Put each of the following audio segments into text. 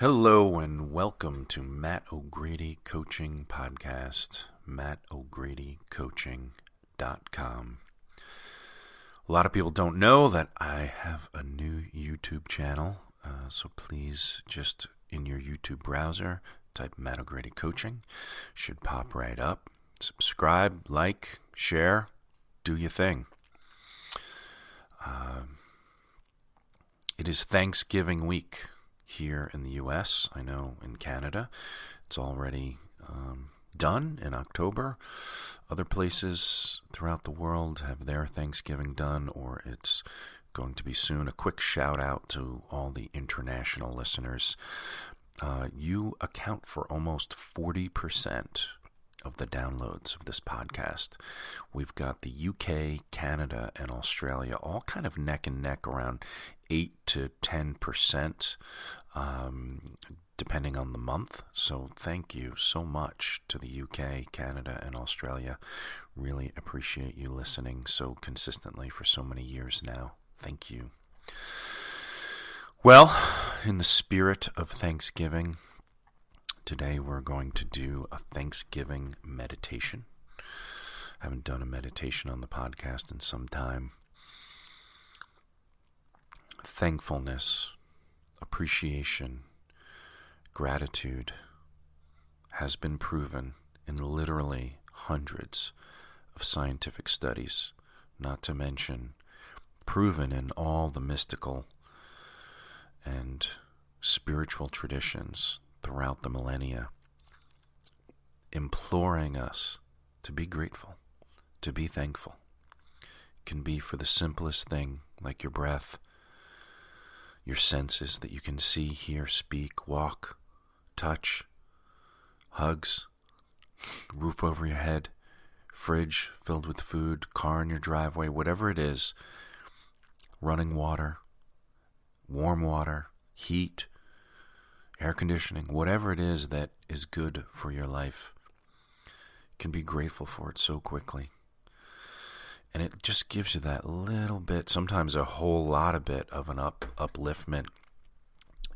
Hello and welcome to Matt O'Grady Coaching Podcast, mattogradycoaching.com. A lot of people don't know that I have a new YouTube channel, so please just in your YouTube browser type Matt O'Grady Coaching. Should pop right up. Subscribe, like, share, do your thing. It is Thanksgiving week here in the U.S. I know in Canada it's already done in October. Other places throughout the world have their Thanksgiving done, or it's going to be soon. A quick shout out to all the international listeners. You account for almost 40% of the downloads of this podcast. We've got the UK, Canada, and Australia all kind of neck and neck, around 8 to 10%, depending on the month. So thank you so much to the UK, Canada, and Australia. Really appreciate you listening so consistently for so many years now. Thank you. Well, in the spirit of Thanksgiving, today we're going to do a Thanksgiving meditation. I haven't done a meditation on the podcast in some time. Thankfulness, appreciation, gratitude has been proven in literally hundreds of scientific studies, not to mention proven in all the mystical and spiritual traditions throughout the millennia, imploring us to be grateful, to be thankful. It can be for the simplest thing, like your breath, your senses that you can see, hear, speak, walk, touch, hugs, roof over your head, fridge filled with food, car in your driveway, whatever it is, running water, warm water, heat, air conditioning, whatever it is that is good for your life. You can be grateful for it so quickly. And it just gives you that little bit, sometimes a whole lot of bit of an upliftment,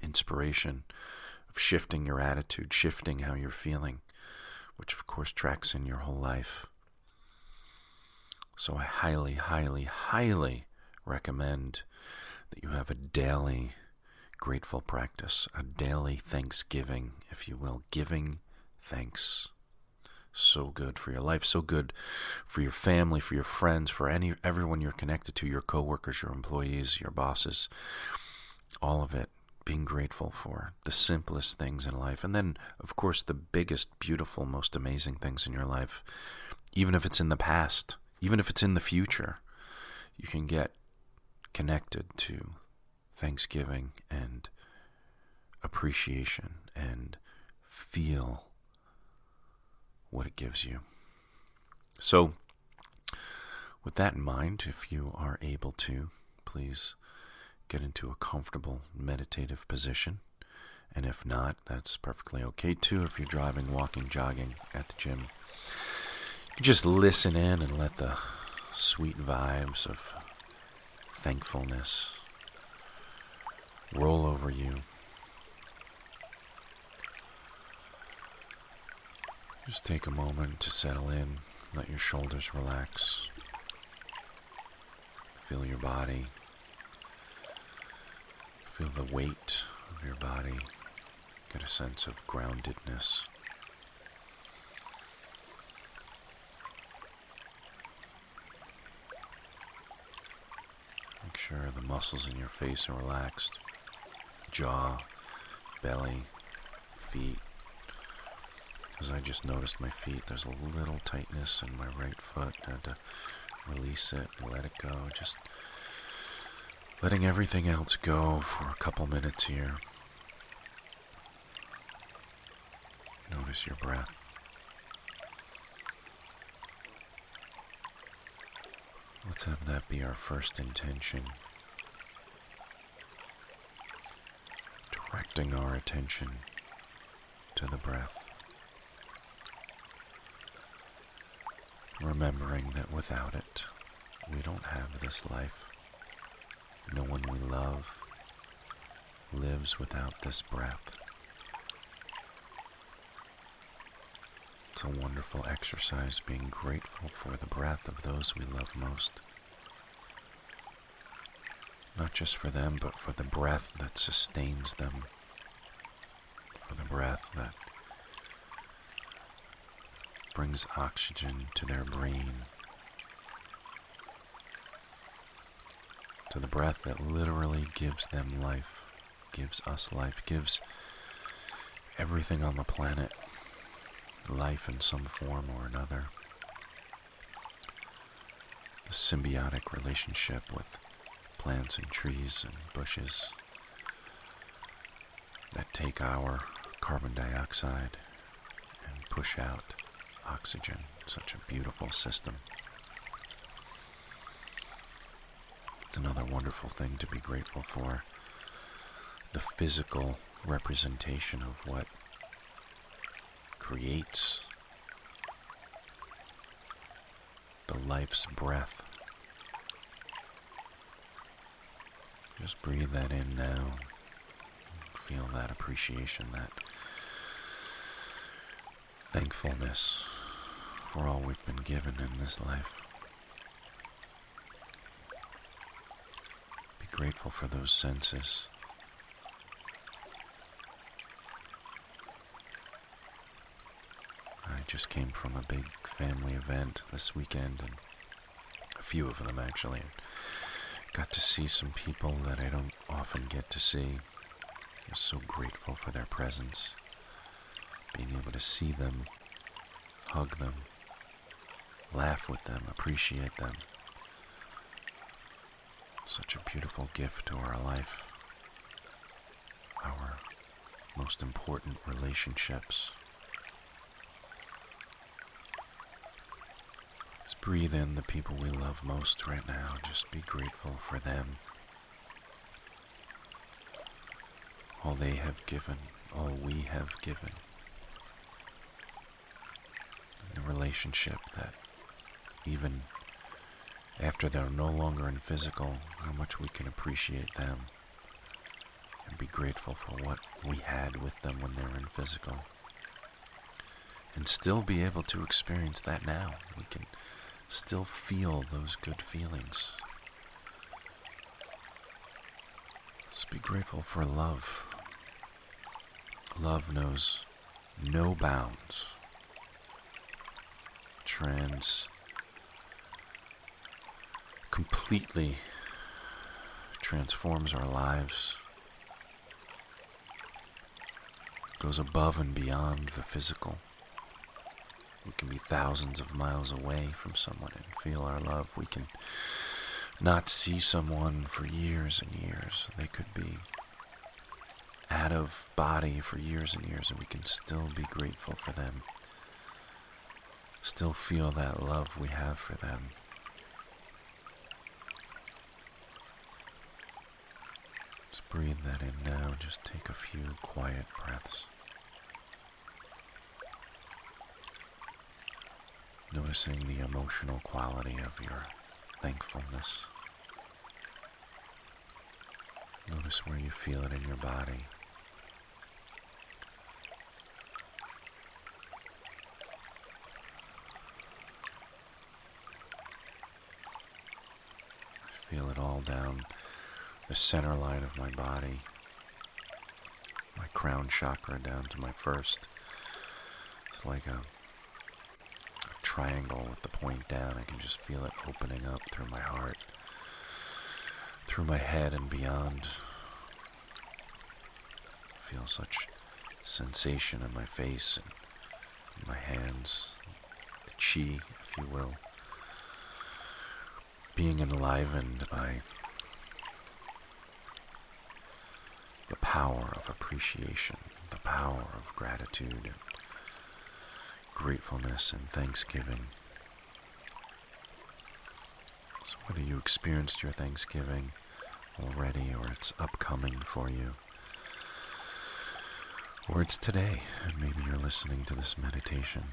inspiration of shifting your attitude, shifting how you're feeling, which of course tracks in your whole life. So I highly, highly, highly recommend that you have a daily grateful practice, a daily thanksgiving, if you will, giving thanks. So good for your life, so good for your family, for your friends, for everyone you're connected to, your coworkers, your employees, your bosses, all of it, being grateful for the simplest things in life. And then, of course, the biggest, beautiful, most amazing things in your life, even if it's in the past, even if it's in the future, you can get connected to thanksgiving and appreciation and feel what it gives you. So, with that in mind, if you are able to, please get into a comfortable meditative position. And if not, that's perfectly okay too. If you're driving, walking, jogging, at the gym, just listen in and let the sweet vibes of thankfulness roll over you. Just take a moment to settle in, let your shoulders relax, feel your body, feel the weight of your body, get a sense of groundedness. Make sure the muscles in your face are relaxed, jaw, belly, feet. As I just noticed my feet, there's a little tightness in my right foot. I had to release it, let it go. Just letting everything else go for a couple minutes here. Notice your breath. Let's have that be our first intention. Directing our attention to the breath. Remembering that without it, we don't have this life. No one we love lives without this breath. It's a wonderful exercise being grateful for the breath of those we love most. Not just for them, but for the breath that sustains them, for the breath that brings oxygen to their brain, to the breath that literally gives them life, gives us life, gives everything on the planet life in some form or another. The symbiotic relationship with plants and trees and bushes that take our carbon dioxide and push out oxygen. Such a beautiful system. It's another wonderful thing to be grateful for. The physical representation of what creates the life's breath. Just breathe that in now. Feel that appreciation, that thankfulness for all we've been given in this life. Be grateful for those senses. I just came from a big family event this weekend, and a few of them actually. Got to see some people that I don't often get to see. I'm so grateful for their presence. Being able to see them, hug them, laugh with them, appreciate them. Such a beautiful gift to our life. Our most important relationships. Let's breathe in the people we love most right now. Just be grateful for them. All they have given, all we have given. The relationship that even after they're no longer in physical, how much we can appreciate them and be grateful for what we had with them when they were in physical. And still be able to experience that now. We can still feel those good feelings. Just be grateful for love. Love knows no bounds. Completely transforms our lives. Goes above and beyond the physical. We can be thousands of miles away from someone and feel our love. We can not see someone for years and years. They could be out of body for years and years, and we can still be grateful for them. Still feel that love we have for them. Just breathe that in now. Just take a few quiet breaths. Noticing the emotional quality of your thankfulness. Notice where you feel it in your body. Feel it all down the center line of my body, my crown chakra down to my first. It's like a triangle with the point down. I can just feel it opening up through my heart, through my head and beyond. I feel such sensation in my face and in my hands, the chi, if you will, being enlivened by the power of appreciation, the power of gratitude and gratefulness and thanksgiving. So whether you experienced your Thanksgiving already or it's upcoming for you, or it's today, and maybe you're listening to this meditation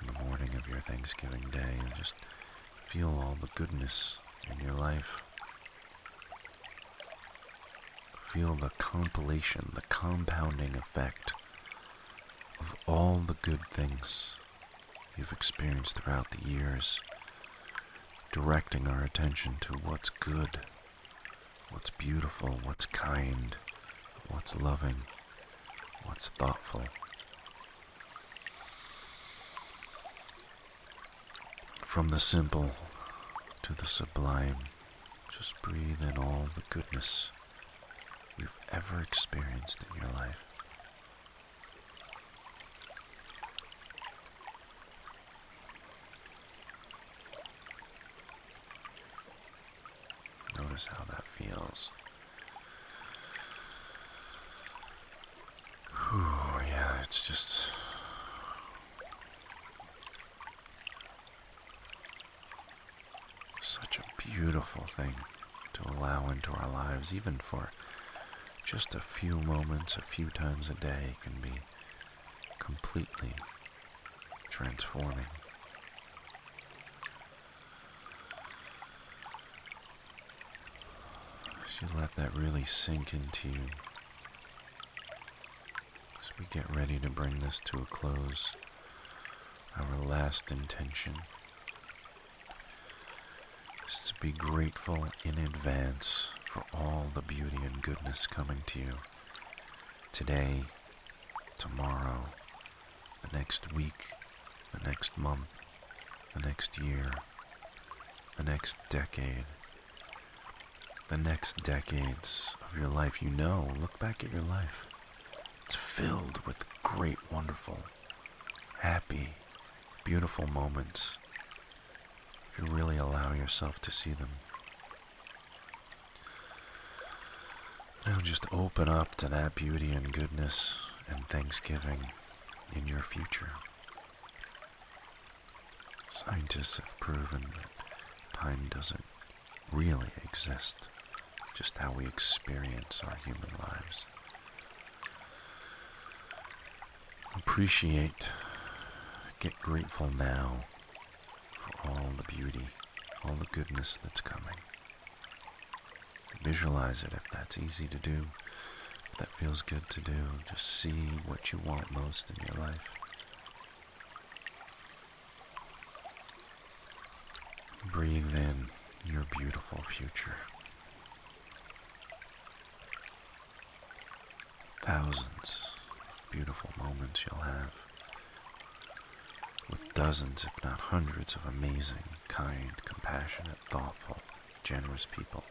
in the morning of your Thanksgiving day, and just feel all the goodness in your life. Feel the compilation, the compounding effect of all the good things you've experienced throughout the years, directing our attention to what's good, what's beautiful, what's kind, what's loving, what's thoughtful. From the simple to the sublime, just breathe in all the goodness you've ever experienced in your life. Notice how that feels. Whew, yeah, it's just such a beautiful thing to allow into our lives, even for just a few moments, a few times a day, can be completely transforming. As you let that really sink into you, as we get ready to bring this to a close, our last intention is to be grateful in advance for all the beauty and goodness coming to you today, tomorrow, the next week, the next month, the next year, the next decade, the next decades of your life. You know, look back at your life. It's filled with great, wonderful, happy, beautiful moments, if you really allow yourself to see them. Now just open up to that beauty and goodness and thanksgiving in your future. Scientists have proven that time doesn't really exist, just how we experience our human lives. Appreciate, get grateful now for all the beauty, all the goodness that's coming. Visualize it if that's easy to do, if that feels good to do. Just see what you want most in your life. Breathe in your beautiful future. Thousands of beautiful moments you'll have, with dozens, if not hundreds, of amazing, kind, compassionate, thoughtful, generous people.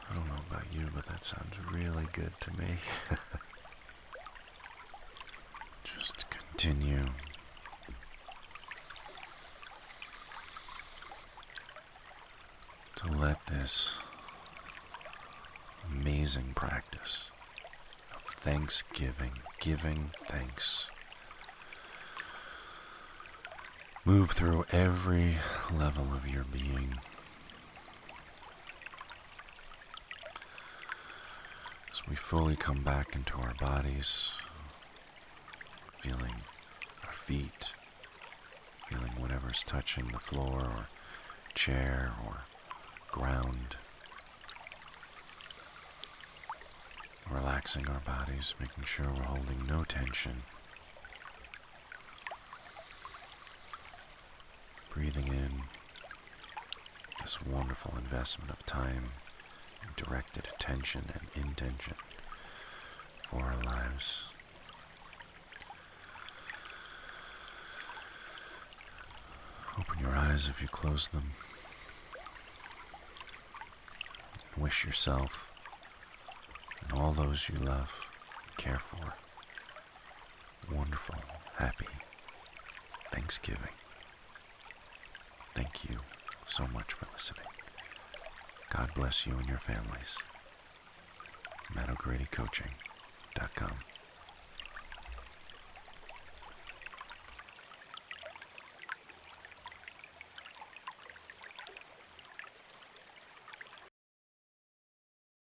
I don't know about you, but that sounds really good to me. Just continue to let this amazing practice of thanksgiving, giving thanks, move through every level of your being. As we fully come back into our bodies, feeling our feet, feeling whatever's touching the floor or chair or ground. Relaxing our bodies, making sure we're holding no tension. Breathing in this wonderful investment of time and directed attention and intention for our lives. Open your eyes if you close them. And wish yourself and all those you love and care for wonderful, happy Thanksgiving. Thank you so much for listening. God bless you and your families. MattO'GradyCoaching.com